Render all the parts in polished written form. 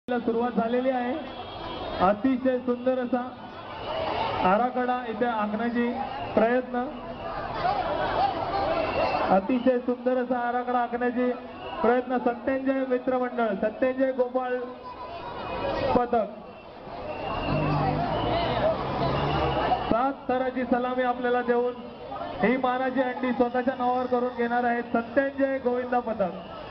सुरुवात झालेली आहे। अतिशय सुंदर असा आराखडा इथे आखण्याची प्रयत्न, अतिशय सुंदर असा आराखडा आखण्याची प्रयत्न सत्यंजय मित्रमंडळ, सत्यंजय गोपाळ पथक 7 थराची सलामी आपल्याला देऊन ही मानाची अंडी स्वतःच्या नावावर करून घेणार आहेत सत्यंजय गोविंदा पथक।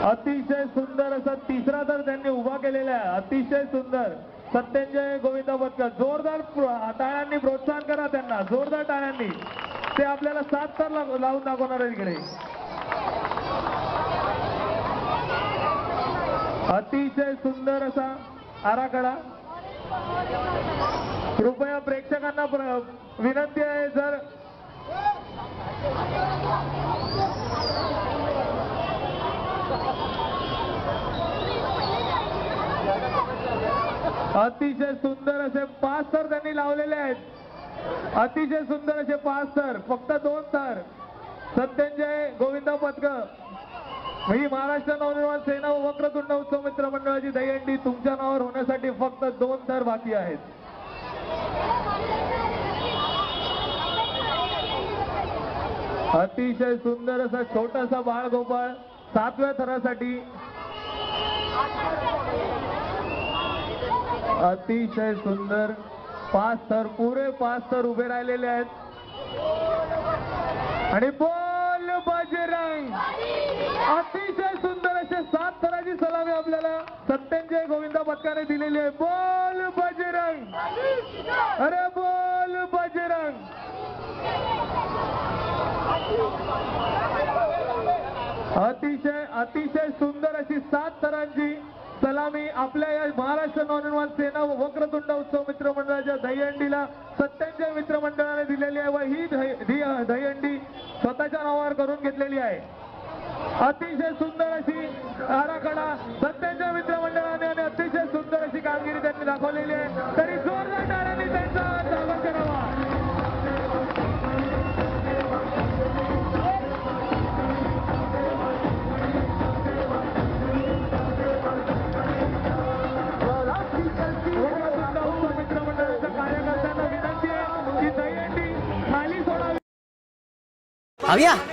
अतिशय सुंदर असा तिसरा तर त्यांनी उभा केलेला आहे। अतिशय सुंदर सत्यंजय गोविंदा पथक, जोरदार टाळ्यांनी प्रोत्साहन करा त्यांना, जोरदार टाळ्यांनी। ते आपल्याला 7 तर लावून दाखवणार आहे इकडे। अतिशय सुंदर असा आराखडा। कृपया प्रेक्षकांना विनंती आहे, जर अतिशय सुंदर असे 5 थर त्यांनी लावलेले आहेत। अतिशय सुंदर असे 5 थर, फक्त 2 थर। सत्यंजय गोविंदा पथक ही महाराष्ट्र नवनिर्माण सेना व वक्रतुंड उत्सव मित्र मंडळाची दहीहंडी तुमच्या नावावर होण्यासाठी फक्त 2 थर बाकी आहेत। अतिशय सुंदर असा छोटासा बाळगोपाळ 7व्या थरासाठी। अतिशय सुंदर 5 थर, पुरे 5 थर उभे राहिलेले आहेत। आणि बोल बजरंग, अतिशय सुंदर असे 7 थराची सलामी आपल्याला सत्यंजय गोविंदा पथकाने दिलेली आहे। बोल बजरंग, अरे बोल बजरंग। अतिशय सुंदर अशी 7 थरांची सलामी आपल्या या महाराष्ट्र नवनिर्माण सेना व वक्रतुंड उत्सव मित्र मंडळाच्या दहीहंडीला सत्यंजय मित्र मंडळाने दिलेली आहे व ही दहीहंडी स्वतःच्या नावावर करून घेतलेली आहे। अतिशय सुंदर अशी आराखडा सत्यंजय मित्र मंडळाने आणि अतिशय सुंदर अशी कामगिरी त्यांनी दाखवलेली आहे। तरी जोरदार टाळ्यांनी त्यांचा स्वागत करावा। Había